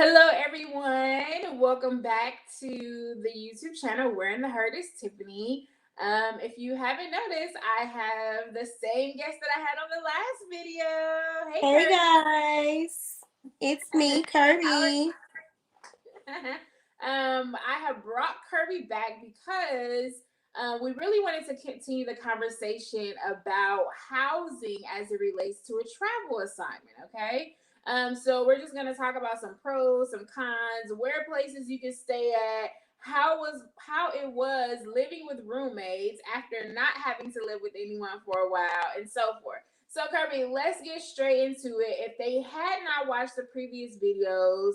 Hello, everyone. Welcome back to the YouTube channel. Where in the Herd is Tiffany. If you haven't noticed, I have the same guest that I had on the last video. Hey, Hey Kirby. guys, it's me, Kirby. I have brought Kirby back because we really wanted to continue the conversation about housing as it relates to a travel assignment. Okay. So we're just gonna talk about some pros, some cons, where places you can stay at, how it was living with roommates after not having to live with anyone for a while, and so forth. So Kirby, let's get straight into it. If they had not watched the previous videos,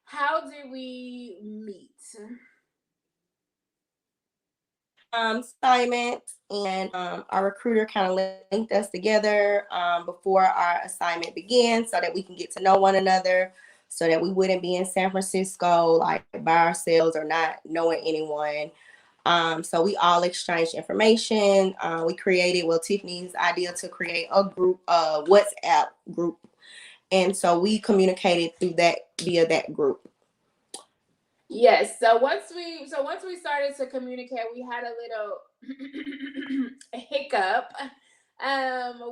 how did we meet? Assignment, and our recruiter kind of linked us together before our assignment began so that we can get to know one another, so that we wouldn't be in San Francisco like by ourselves or not knowing anyone. So we all exchanged information. Tiffany's idea to create a group, WhatsApp group. And so we communicated through that via that group. Yes. So once we started to communicate, we had a little hiccup.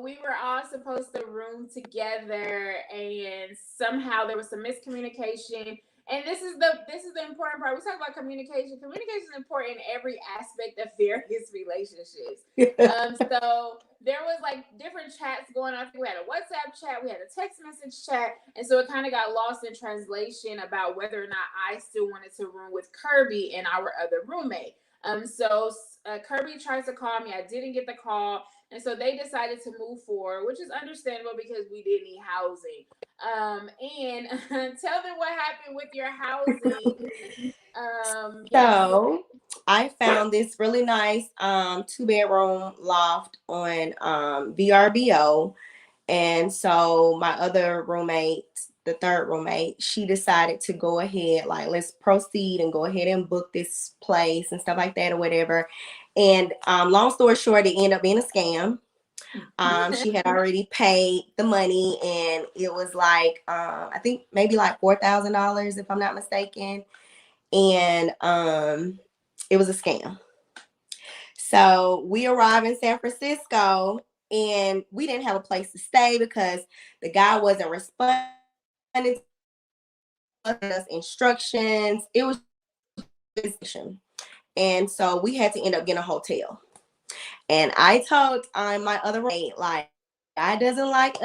We were all supposed to room together, and somehow there was some miscommunication. And this is the important part. We talk about communication. Communication is important in every aspect of various relationships. So there was like different chats going on. I think we had a WhatsApp chat, we had a text message chat, and so it kind of got lost in translation about whether or not I still wanted to room with Kirby and our other roommate. Kirby tries to call me. I didn't get the call, and so they decided to move forward, which is understandable because we did need housing. And tell them what happened with your housing. Yes. So I found this really nice 2-bedroom loft on VRBO. And so my other roommate, the third roommate, she decided to go ahead, like, let's proceed and go ahead and book this place and stuff like that or whatever. And long story short, it ended up being a scam. She had already paid the money, and it was like I think maybe like $4,000 if I'm not mistaken. And it was a scam. So we arrived in San Francisco, and we didn't have a place to stay because the guy wasn't responding to us instructions. It was and so we had to end up getting a hotel. And I told my other roommate, like, guy doesn't like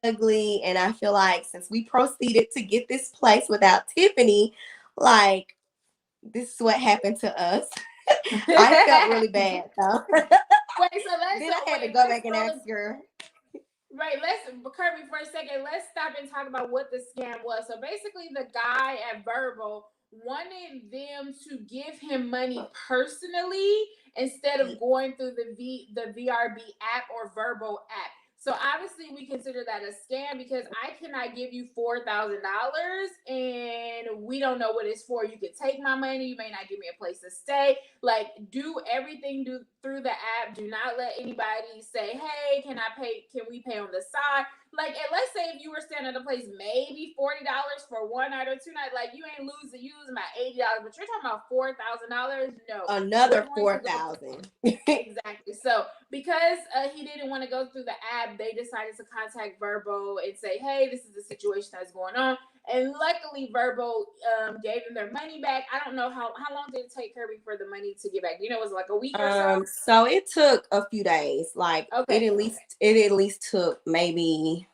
ugly, and I feel like since we proceeded to get this place without Tiffany, like, this is what happened to us. I felt really bad though. Wait, so let's Then I had to wait, go let's back and go ask her. right. Let's Kirby for a second. Let's stop and talk about what the scam was. So basically, the guy at Verbal wanted them to give him money personally instead of going through the VRB app or Verbal app. So obviously, we consider that a scam because I cannot give you $4,000 and we don't know what it's for. You could take my money. You may not give me a place to stay. Like, do everything through the app. Do not let anybody say, hey, can we pay on the side? Like, and let's say if you were staying at a place maybe $40 for one night or two nights, like, you ain't losing about $80, but you're talking about $4,000. No, we're Another going to go 4,000. exactly. So because he didn't want to go through the app, they decided to contact Verbo and say, hey, this is the situation that's going on. And luckily, Verbo gave them their money back. I don't know how long did it take Kirby for the money to get back? You know, it was like a week or so. So it took a few days. Like, Okay. it at least took maybe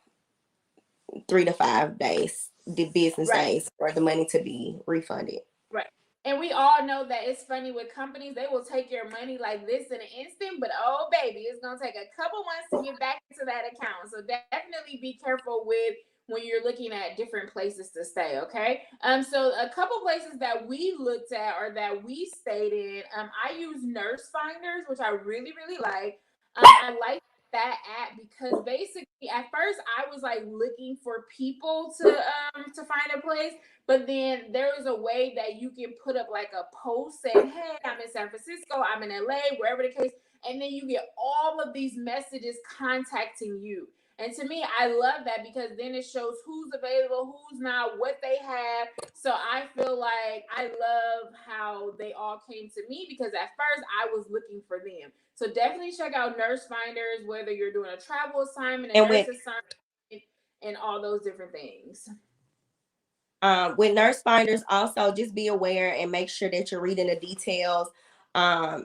3 to 5 days, the business Right. days, for the money to be refunded. Right. And we all know that it's funny with companies, they will take your money like this in an instant, but oh baby, it's gonna take a couple months to get back into that account. So definitely be careful with when you're looking at different places to stay, okay? So a couple places that we looked at or that we stayed in, I use Nurse Finders, which I really, really like. I like that app because basically at first I was like looking for people to find a place, but then there is a way that you can put up like a post saying, hey, I'm in San Francisco, I'm in LA, wherever the case. And then you get all of these messages contacting you. And to me, I love that because then it shows who's available, who's not, what they have. So I feel like I love how they all came to me because at first I was looking for them. So definitely check out Nurse Finders, whether you're doing a travel assignment, a And nurse assignment, and all those different things. with Nurse Finders, also just be aware and make sure that you're reading the details.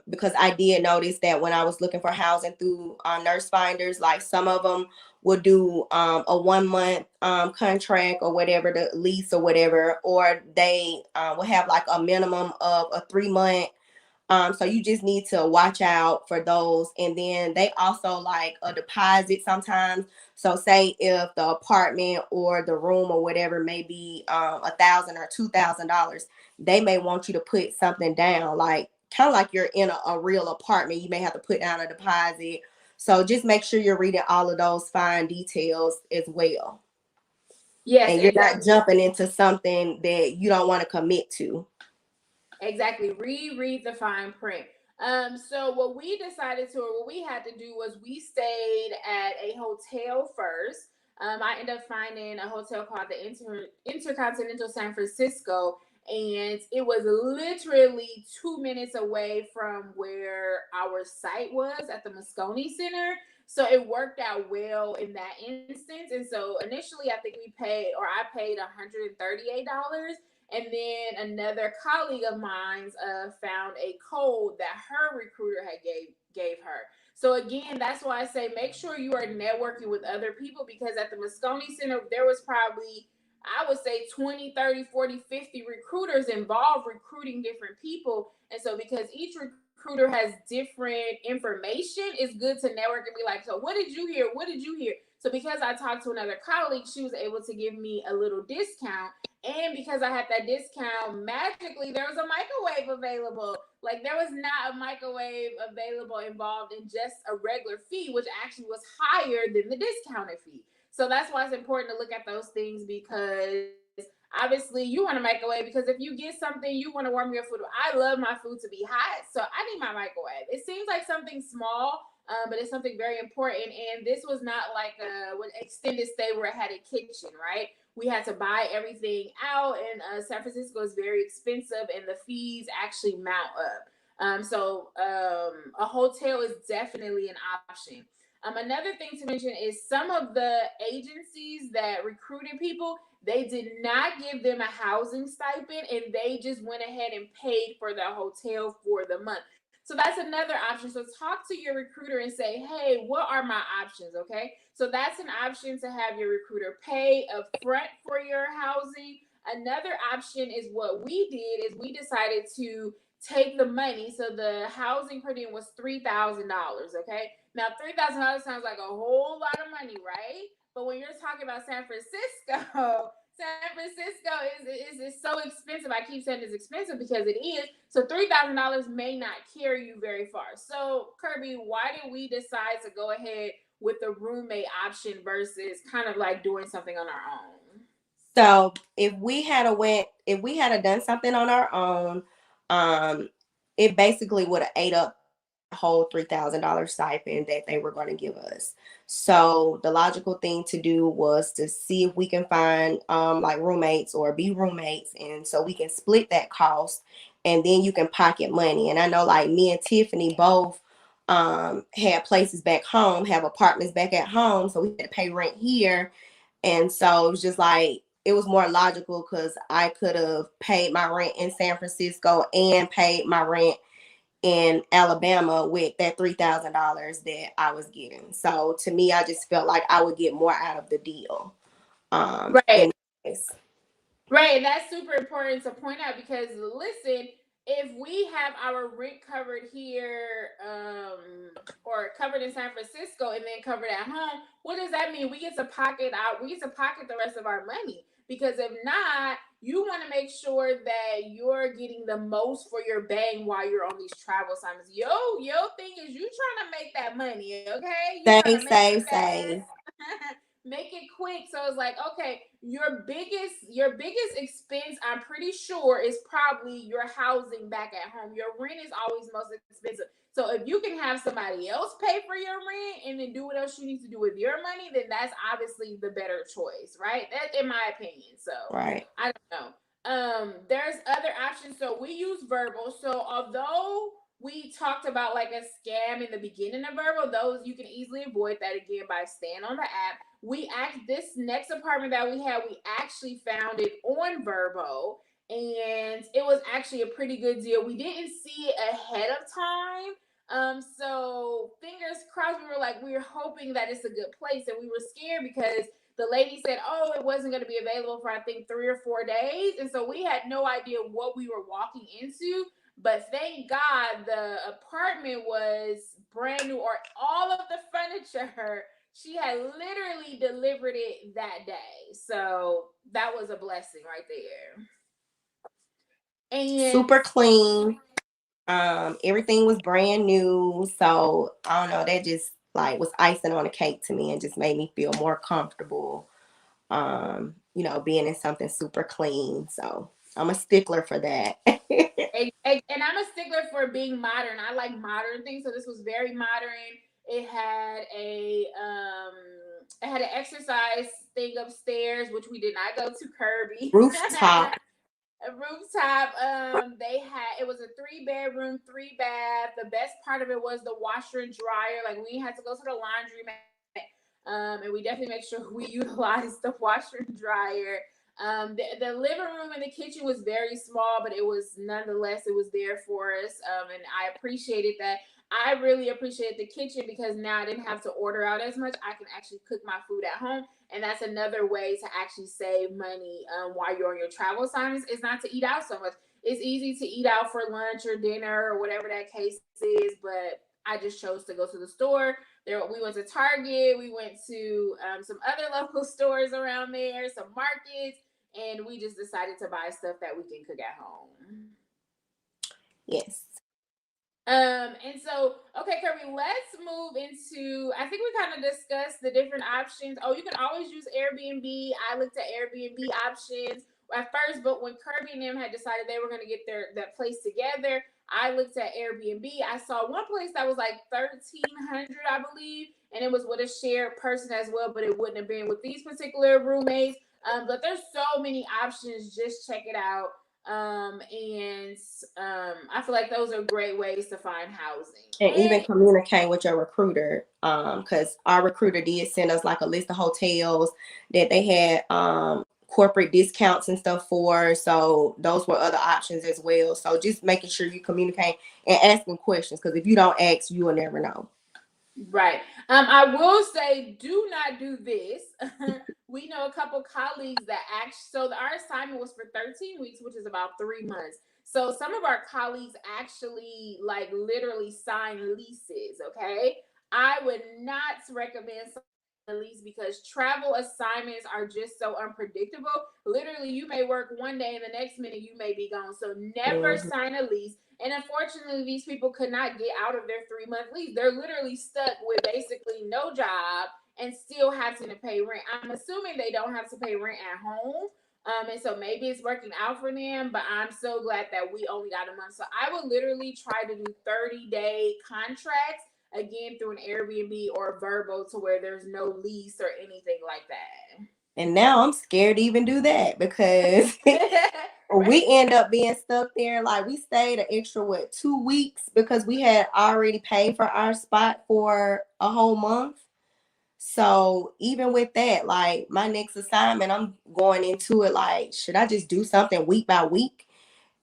Because I did notice that when I was looking for housing through Nurse Finders, like some of them would do a 1 month contract or whatever, the lease or whatever, or they will have like a minimum of a 3 month. So you just need to watch out for those. And then they also like a deposit sometimes. So say if the apartment or the room or whatever may be $1,000 or $2,000, they may want you to put something down, like kind of like you're in a real apartment. You may have to put down a deposit. So just make sure you're reading all of those fine details as well. Yes, and you're exactly. not jumping into something that you don't want to commit to. Exactly. Reread the fine print. So what we decided to, or what we had to do was we stayed at a hotel first. I ended up finding a hotel called the Intercontinental San Francisco, and it was literally 2 minutes away from where our site was at the Moscone Center. So it worked out well in that instance. And so initially, I think I paid $138. And then another colleague of mine found a code that her recruiter had gave her. So again, that's why I say make sure you are networking with other people, because at the Moscone Center, there was probably, I would say 20, 30, 40, 50 recruiters involved recruiting different people. And so because each recruiter has different information, it's good to network and be like, so what did you hear? What did you hear? So because I talked to another colleague, she was able to give me a little discount. And because I had that discount, magically there was a microwave available. Like there was not a microwave available involved in just a regular fee, which actually was higher than the discounted fee. So that's why it's important to look at those things, because obviously you want a microwave, because if you get something, you want to warm your food. I love my food to be hot, so I need my microwave. It seems like something small, but it's something very important. And this was not like a extended stay where it had a kitchen, right? We had to buy everything out, and San Francisco is very expensive, and the fees actually mount up. A hotel is definitely an option. Another thing to mention is some of the agencies that recruited people, they did not give them a housing stipend, and they just went ahead and paid for the hotel for the month. So that's another option. So talk to your recruiter and say, hey, what are my options? Okay. So that's an option, to have your recruiter pay up front for your housing. Another option is what we did is we decided to take the money. So the housing per diem was $3,000. Okay. Now $3,000 sounds like a whole lot of money, right? But when you're talking about San Francisco, San Francisco is so expensive. I keep saying it's expensive because it is. So $3,000 may not carry you very far. So Kirby, why did we decide to go ahead with the roommate option versus kind of like doing something on our own? So if we had done something on our own, it basically would have ate up whole $3,000 stipend that they were going to give us. So the logical thing to do was to see if we can find like roommates or be roommates, and so we can split that cost, and then you can pocket money. And I know like me and Tiffany both had places back home, have apartments back at home, so we had to pay rent here. And so it was just like, it was more logical because I could have paid my rent in San Francisco and paid my rent in Alabama with that $3,000 that I was getting. So to me, I just felt like I would get more out of the deal. Right. Right. That's super important to point out, because listen, if we have our rent covered here, or covered in San Francisco and then covered at home, what does that mean? We get to pocket the rest of our money. Because if not, you want to make sure that you're getting the most for your bang while you're on these travel assignments. Your thing is you trying to make that money, okay? You trying to make it Save. fast. Make it quick. So it's like, okay, your biggest expense, I'm pretty sure, is probably your housing back at home. Your rent is always most expensive. So if you can have somebody else pay for your rent and then do what else you need to do with your money, then that's obviously the better choice, right? That's in my opinion. So Right. I don't know. There's other options. So we use Verbal. So although we talked about like a scam in the beginning of Verbal, those you can easily avoid that again by staying on the app. This next apartment that we had, we actually found it on Verbo, and it was actually a pretty good deal. We didn't see it ahead of time. So fingers crossed, we were hoping that it's a good place, and we were scared because the lady said, oh, it wasn't going to be available for I think 3 or 4 days. And so we had no idea what we were walking into. But thank God the apartment was brand new, or all of the furniture, she had literally delivered it that day. So that was a blessing right there. And super clean. Everything was brand new. So I don't know, that just like was icing on the cake to me and just made me feel more comfortable. Being in something super clean. So I'm a stickler for that. and I'm a stickler for being modern. I like modern things, so this was very modern. It had an exercise thing upstairs, which we did not go to Kirby. Rooftop. A rooftop. It was a 3-bedroom, 3-bath. The best part of it was the washer and dryer. Like we had to go to the laundromat. And we definitely make sure we utilize the washer and dryer. The living room and the kitchen was very small, but it was there for us. And I appreciated that. I really appreciated the kitchen because now I didn't have to order out as much. I can actually cook my food at home. And that's another way to actually save money while you're on your travel assignments, is not to eat out so much. It's easy to eat out for lunch or dinner or whatever that case is, but I just chose to go to the store. We went to Target. We went to some other local stores around there, some markets, and we just decided to buy stuff that we can cook at home. Yes. And so, okay, Kirby, let's move into, I think we kind of discussed the different options. Oh, you can always use Airbnb. I looked at Airbnb options at first, but when Kirby and them had decided they were going to get that place together, I looked at Airbnb. I saw one place that was like $1,300, I believe, and it was with a shared person as well, but it wouldn't have been with these particular roommates. But there's so many options. Just check it out. I feel like those are great ways to find housing. And even communicate with your recruiter, because our recruiter did send us like a list of hotels that they had corporate discounts and stuff for. So those were other options as well. So just making sure you communicate and asking questions, because if you don't ask, you will never know. Right. I will say, do not do this. We know a couple colleagues that our assignment was for 13 weeks, which is about 3 months. So some of our colleagues actually like literally sign leases. Okay. I would not recommend a lease because travel assignments are just so unpredictable. Literally, you may work one day and the next minute you may be gone. So never sign a lease. And unfortunately, these people could not get out of their 3-month lease. They're literally stuck with basically no job and still having to pay rent. I'm assuming they don't have to pay rent at home. And so maybe it's working out for them, but I'm so glad that we only got a month. So I would literally try to do 30-day contracts, again, through an Airbnb or Verbo, to where there's no lease or anything like that. And now I'm scared to even do that because we end up being stuck there. Like we stayed an extra 2 weeks because we had already paid for our spot for a whole month. So even with that, like my next assignment, I'm going into it like, should I just do something week by week?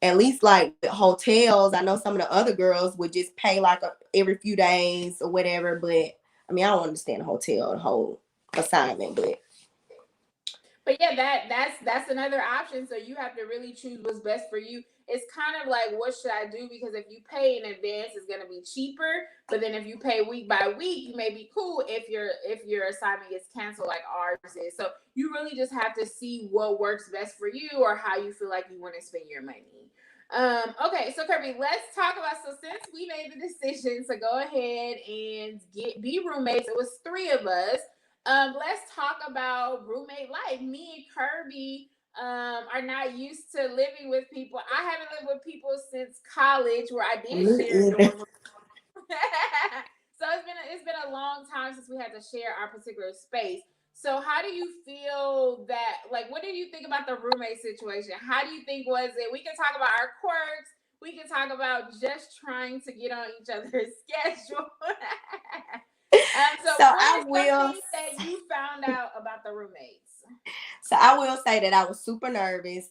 At least like with hotels, I know some of the other girls would just pay like every few days or whatever. But I mean, I don't understand the whole assignment, But yeah, that's another option. So you have to really choose what's best for you. It's kind of like, what should I do? Because if you pay in advance, it's gonna be cheaper. But then if you pay week by week, you may be cool if your assignment gets canceled like ours is. So you really just have to see what works best for you or how you feel like you want to spend your money. Okay, so Kirby, let's talk about, so since we made the decision to go ahead and be roommates, it was 3 of us. Let's talk about roommate life. Me and Kirby are not used to living with people. I haven't lived with people since college, where I did share a dorm room. So it's been a long time since we had to share our particular space. So how do you feel that, like, what do you think about the roommate situation? How do you think was it? We can talk about our quirks. We can talk about just trying to get on each other's schedule. So So what I is will something that you found out about the roommates? So I will say that I was super nervous.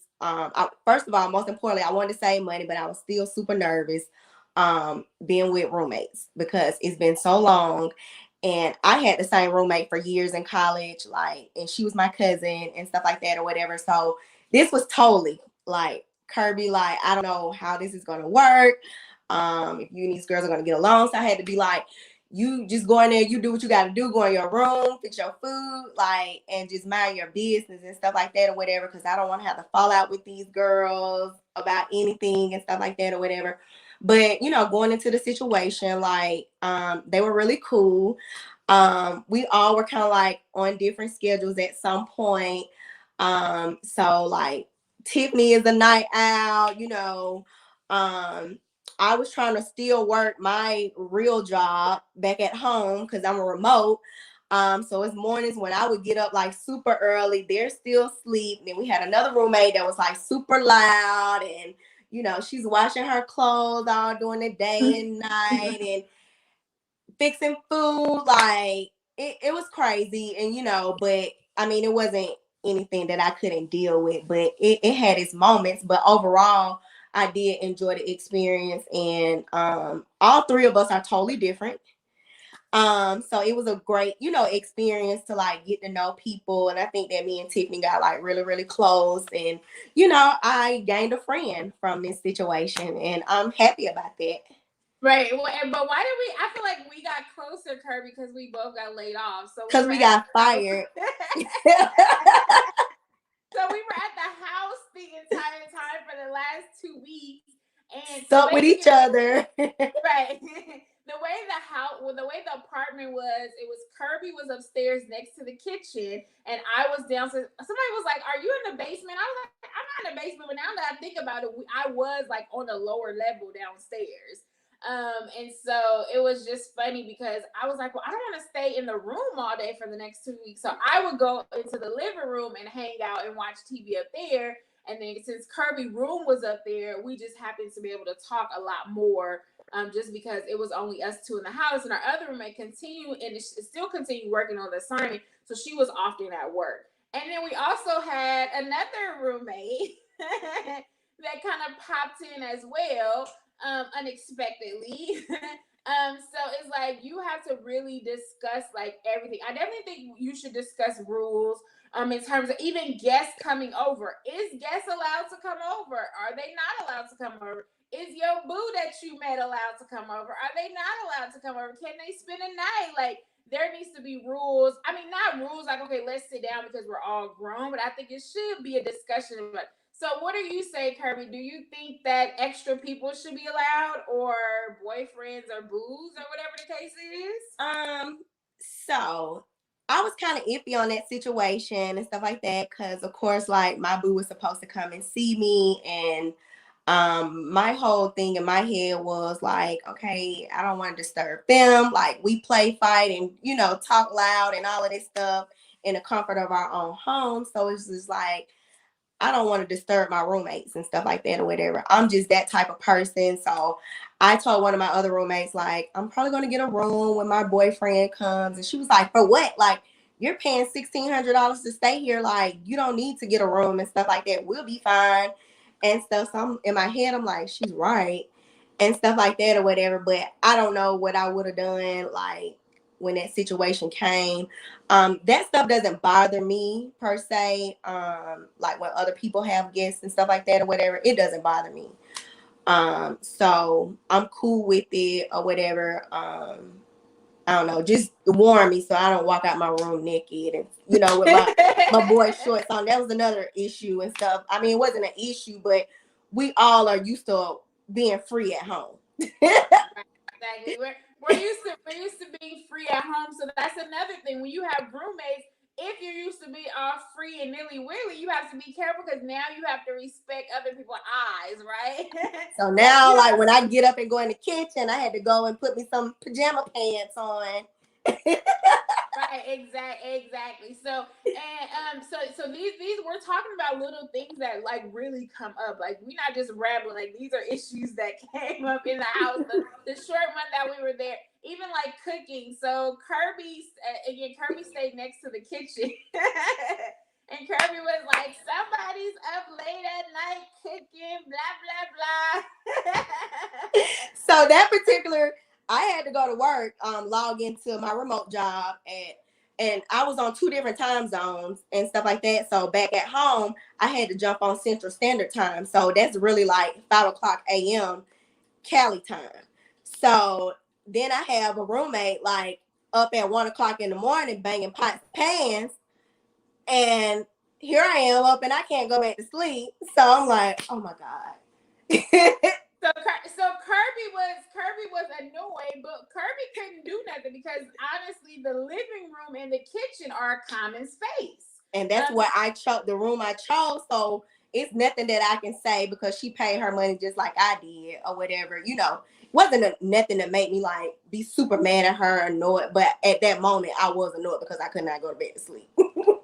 First of all, most importantly, I wanted to save money, but I was still super nervous being with roommates because it's been so long. And I had the same roommate for years in college, like, and she was my cousin and stuff like that or whatever. So this was totally like Kirby, like, I don't know how this is gonna work. If you and these girls are gonna get along. So I had to be like, you just go in there, you do what you got to do, go in your room, fix your food, like, and just mind your business and stuff like that or whatever, because I don't want to have to fall out with these girls about anything and stuff like that or whatever. But, going into the situation, like, they were really cool. We all were kind of like on different schedules at some point. So like Tiffany is a night owl, I was trying to still work my real job back at home because I'm a remote. So it's mornings when I would get up like super early. They're still asleep. Then we had another roommate that was like super loud and she's washing her clothes all during the day and night and fixing food. Like it was crazy. And but I mean it wasn't anything that I couldn't deal with, but it had its moments. But overall, I did enjoy the experience, and all three of us are totally different. So it was a great, experience to like get to know people, and I think that me and Tiffany got like really, really close, and I gained a friend from this situation, and I'm happy about that. Right. Well, but why did we? I feel like we got closer, Kirby, because we both got laid off. So we Because were we at got the house. fired. So we were at the house the entire time for the last 2 weeks, and so Stuck with each other. right. The way the apartment was, it was Kirby was upstairs next to the kitchen, and I was downstairs. Somebody was like, "Are you in the basement?" I was like, "I'm not in the basement," but now that I think about it, I was like on a lower level downstairs. And so it was just funny because I was like, well, I don't want to stay in the room all day for the next 2 weeks. So I would go into the living room and hang out and watch TV up there. And then since Kirby room was up there, we just happened to be able to talk a lot more, just because it was only us two in the house. And our other roommate continued and still continued working on the assignment. So she was often at work. And then we also had another roommate that kind of popped in as well, unexpectedly. So it's like you have to really discuss like everything. I definitely think you should discuss rules. In terms of even guests coming over. Is guests allowed to come over? Are they not allowed to come over? Is your boo that you met allowed to come over? Are they not allowed to come over? Can they spend a night? Like there needs to be rules. I mean, not rules like, okay, let's sit down because we're all grown, but I think it should be a discussion about. So, what do you say, Kirby? Do you think that extra people should be allowed, or boyfriends, or boos, or whatever the case is? So I was kind of iffy on that situation and stuff like that because, of course, like my boo was supposed to come and see me, and my whole thing in my head was like, okay, I don't want to disturb them. Like we play fight and talk loud and all of this stuff in the comfort of our own home. So it's just like I don't want to disturb my roommates and stuff like that or whatever. I'm just that type of person. So I told one of my other roommates, like, I'm probably going to get a room when my boyfriend comes. And she was like, for what? Like, you're paying $1,600 to stay here. Like, you don't need to get a room and stuff like that. We'll be fine and stuff. So in my head, I'm like, she's right and stuff like that or whatever. But I don't know what I would have done. Like, when that situation came. That stuff doesn't bother me per se. Like when other people have guests and stuff like that or whatever, it doesn't bother me. So I'm cool with it or whatever. I don't know, just warn me so I don't walk out my room naked and with my boy shorts on. That was another issue and stuff. I mean, it wasn't an issue, but we all are used to being free at home. Exactly. We're used to being free at home. So that's another thing. When you have roommates, if you used to be all free and nilly willy, you have to be careful because now you have to respect other people's eyes, right? So now, like when I get up and go in the kitchen, I had to go and put me some pajama pants on. Right, exactly. So and so these we're talking about little things that like really come up. Like we're not just rambling. Like these are issues that came up in the house. The short month that we were there, even like cooking. So Kirby stayed next to the kitchen. And Kirby was like, somebody's up late at night cooking, blah, blah, blah. So that particular, I had to go to work, log into my remote job, and I was on 2 different time zones and stuff like that. So back at home, I had to jump on Central Standard Time. So that's really like 5:00 a.m. Cali time. So then I have a roommate like up at 1:00 in the morning banging pots and pans, and here I am up and I can't go back to sleep. So I'm like, oh my God. So Kirby was annoyed, but Kirby couldn't do nothing because honestly, the living room and the kitchen are a common space. And that's what I chose, the room I chose. So it's nothing that I can say because she paid her money just like I did or whatever. You know, wasn't nothing that made me like be super mad at her or annoyed. But at that moment, I was annoyed because I could not go to bed to sleep.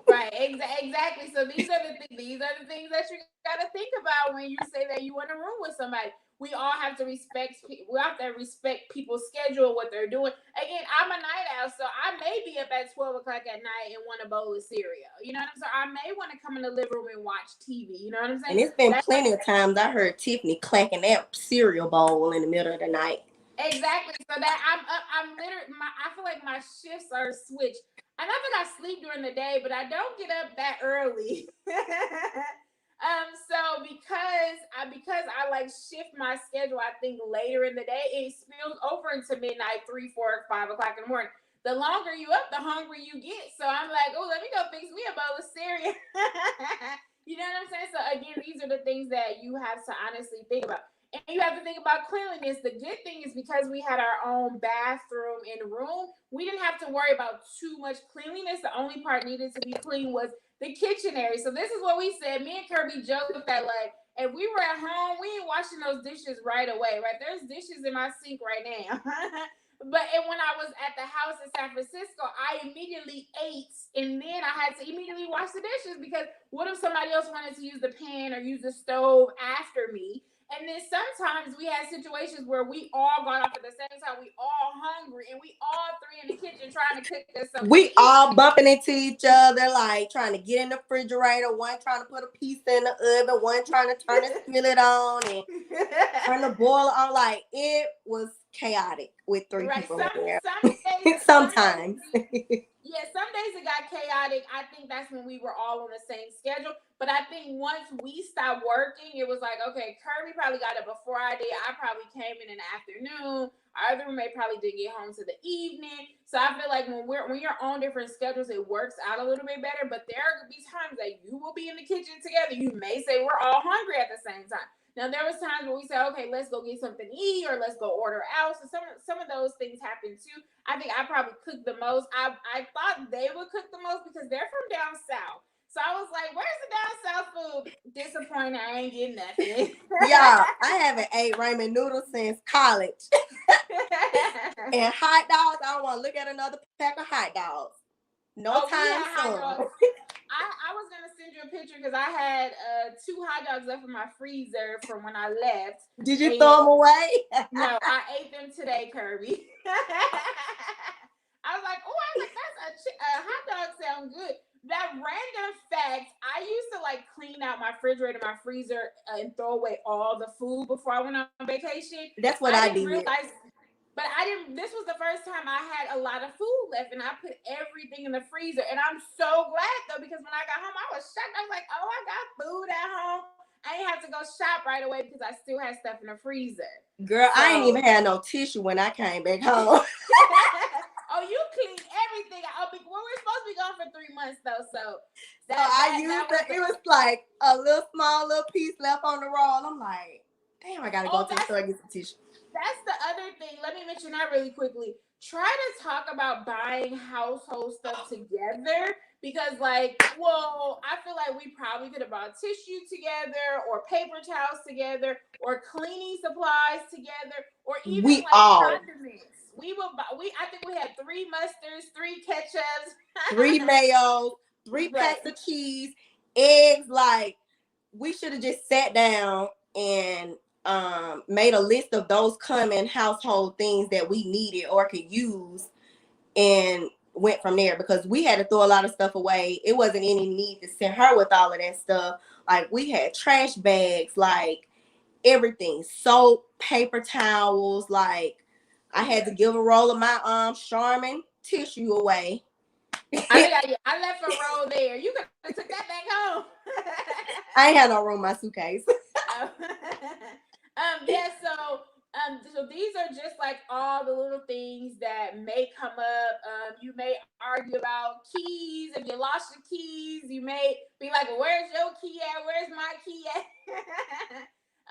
Right, exactly. So these are the things that you got to think about when you say that you want a room with somebody. We all have to respect. We have to respect people's schedule, what they're doing. Again, I'm a night owl, so I may be up at 12:00 at night and want a bowl of cereal. You know what I'm saying? I may want to come in the living room and watch TV. You know what I'm saying? And it's been plenty of times I heard Tiffany clacking that cereal bowl in the middle of the night. Exactly. So that I'm up. I'm literally. I feel like my shifts are switched. I know that I sleep during the day, but I don't get up that early. So because I like shift my schedule, I think later in the day, it spills over into midnight, 3, 4, 5:00 in the morning. The longer you up, the hungrier you get. So I'm like, oh, let me go fix me a bowl of cereal. You know what I'm saying? So again, these are the things that you have to honestly think about. And you have to think about cleanliness. The good thing is because we had our own bathroom and room, we didn't have to worry about too much cleanliness. The only part needed to be clean was the kitchen area. So this is what we said. Me and Kirby joked that like, if we were at home, we ain't washing those dishes right away, right? There's dishes in my sink right now. But when I was at the house in San Francisco, I immediately ate and then I had to immediately wash the dishes because what if somebody else wanted to use the pan or use the stove after me? And then sometimes we had situations where we all got off at the same time. We all hungry, and we all 3 in the kitchen trying to cook us something. We all bumping into each other, like trying to get in the refrigerator. One trying to put a piece in the oven. One trying to turn the skillet on and turn the boiler on. Like it was chaotic with 3 people in there. Sometimes. Yeah, some days it got chaotic. I think that's when we were all on the same schedule. But I think once we stopped working, it was like, okay, Kirby probably got it before I did. I probably came in the afternoon. Our other roommate probably didn't get home to the evening. So I feel like when you're on different schedules, it works out a little bit better. But there could be times that you will be in the kitchen together. You may say we're all hungry at the same time. Now there was times where we said, okay, let's go get something to eat or let's go order out. So some of those things happen too. I think I probably cooked the most. I thought they would cook the most because they're from down south. So I was like, where's the down south food? Disappointed, I ain't getting nothing. Yeah, I haven't ate ramen noodles since college. And hot dogs, I don't want to look at another pack of hot dogs. No time soon. I was gonna send you a picture because I had 2 hot dogs left in my freezer from when I left. Did you throw them away? No, I ate them today, Kirby. I was like, that's a hot dog sound good. That random fact, I used to like clean out my refrigerator, my freezer, and throw away all the food before I went on vacation. That's what I did. But I didn't. This was the first time I had a lot of food left, and I put everything in the freezer. And I'm so glad though, because when I got home, I was shocked. I was like, "Oh, I got food at home. I didn't have to go shop right away because I still had stuff in the freezer." Girl, so, I ain't even had no tissue when I came back home. Oh, you cleaned everything. Well, we're supposed to be gone for 3 months though, so it was like a small little piece left on the roll. I'm like, damn, I gotta go to the store and get some tissue. That's the other thing. Let me mention that really quickly. Try to talk about buying household stuff together because like, well, I feel like we probably could have bought tissue together or paper towels together or cleaning supplies together or even We like all condiments. We will buy, I think we had 3 mustards, 3 ketchups. 3 mayos, 3 packs Right. of cheese, eggs. Like we should have just sat down and made a list of those common household things that we needed or could use and went from there because we had to throw a lot of stuff away. It wasn't any need to send her with all of that stuff. Like we had trash bags, like everything, soap, paper towels. Like I had to give a roll of my Charmin tissue away. I think I left a roll there. You could have took that back home. I ain't had no room in my suitcase. Yeah, so these are just like all the little things that may come up. You may argue about keys. If you lost your keys, you may be like, well, where's your key at? Where's my key at?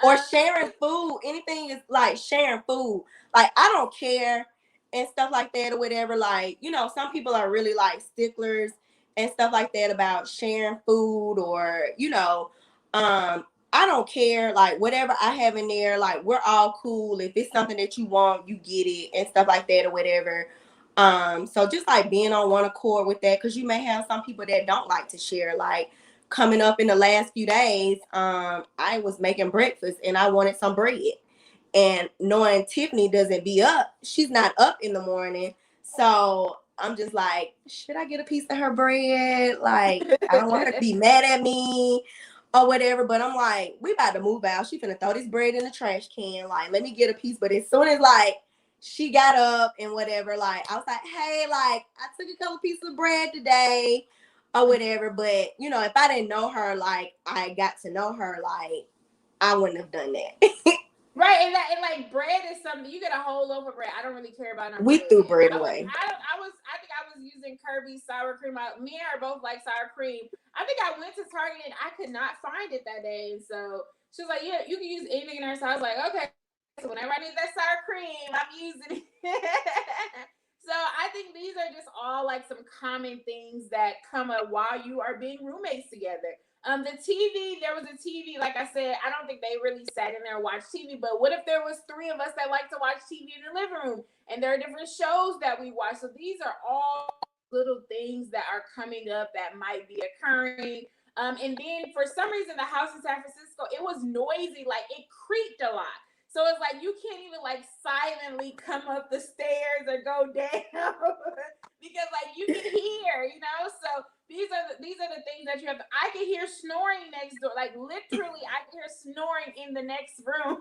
Or sharing food. Anything is like sharing food. Like I don't care and stuff like that or whatever. Like, you know, some people are really like sticklers and stuff like that about sharing food or, you know, I don't care. Like whatever I have in there, like we're all cool. If it's something that you want, you get it and stuff like that or whatever. So just like being on one accord with that, because you may have some people that don't like to share. Like coming up in the last few days, I was making breakfast and I wanted some bread. And knowing Tiffany doesn't be up, she's not up in the morning. So I'm just like, should I get a piece of her bread? Like, I don't want her to be mad at me or whatever. But I'm like, we about to move out. She finna throw this bread in the trash can. Like, let me get a piece. But as soon as like she got up and whatever, like I was like, hey, like I took a couple pieces of bread today or whatever. But you know, if I didn't know her, like I got to know her, like I wouldn't have done that. Right, and like bread is something you get a whole loaf of bread. I don't really care about no We bread. threw bread I was, away. I think I was using Kirby's sour cream. Me and her both like sour cream. I think I went to Target and I could not find it that day, and so she was like, "Yeah, you can use anything in there." So I was like, "Okay." So whenever I need that sour cream, I'm using it. So I think these are just all like some common things that come up while you are being roommates together. The TV, there was a TV, like I said, I don't think they really sat in there and watched TV, but what if there was 3 of us that like to watch TV in the living room and there are different shows that we watch? So these are all little things that are coming up that might be occurring. And then for some reason, the house in San Francisco, it was noisy, like it creaked a lot. So it's like you can't even like silently come up the stairs or go down because like you can hear, you know. So these are the things that you have. I can hear snoring next door, like literally, I can hear snoring in the next room.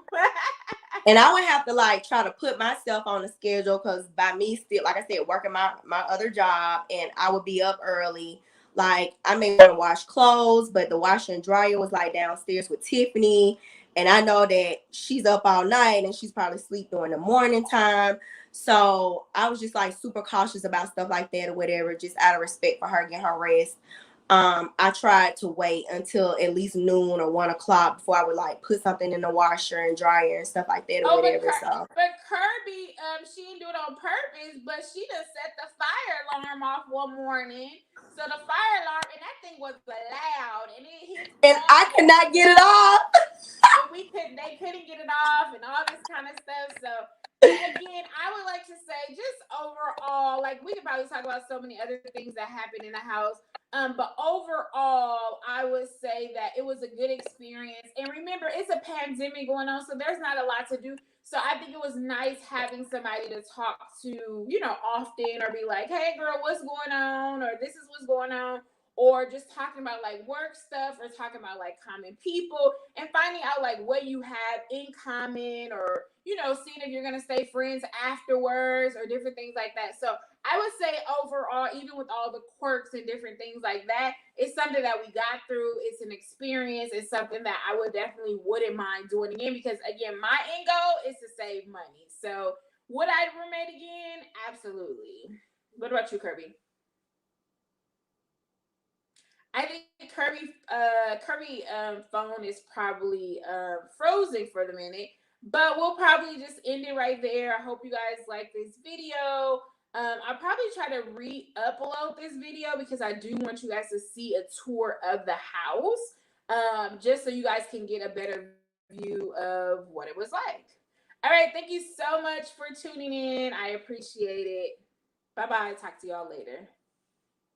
And I would have to like try to put myself on the schedule because by me still, like I said, working my other job, and I would be up early. Like I may want to wash clothes, but the washer and dryer was like downstairs with Tiffany, and I know that she's up all night and she's probably asleep during the morning time. So I was just like super cautious about stuff like that or whatever, just out of respect for her getting her rest. I tried to wait until at least noon or 1 o'clock before I would like put something in the washer and dryer and stuff like that or Oh, whatever. So but Kirby, she didn't do it on purpose, but she just set the fire alarm off one morning. So the fire alarm, and that thing was loud, and it hit and all I could not get it off. and they couldn't get it off, and all this kind of stuff. So again, I would like to say, just overall, like we could probably talk about so many other things that happen in the house. But overall, I would say that it was a good experience. And remember, it's a pandemic going on, so there's not a lot to do. So I think it was nice having somebody to talk to, you know, often or be like, hey, girl, what's going on? Or this is what's going on. Or just talking about like work stuff or talking about like common people and finding out like what you have in common or, you know, seeing if you're going to stay friends afterwards or different things like that. So I would say overall, even with all the quirks and different things like that, it's something that we got through. It's an experience. It's something that I would definitely wouldn't mind doing again because, again, my end goal is to save money. So would I roommate again? Absolutely. What about you, Kirby? I think Kirby phone is probably frozen for the minute, but we'll probably just end it right there. I hope you guys like this video. I'll probably try to re-upload this video because I do want you guys to see a tour of the house, just so you guys can get a better view of what it was like. All right, thank you so much for tuning in. I appreciate it. Bye-bye. Talk to y'all later.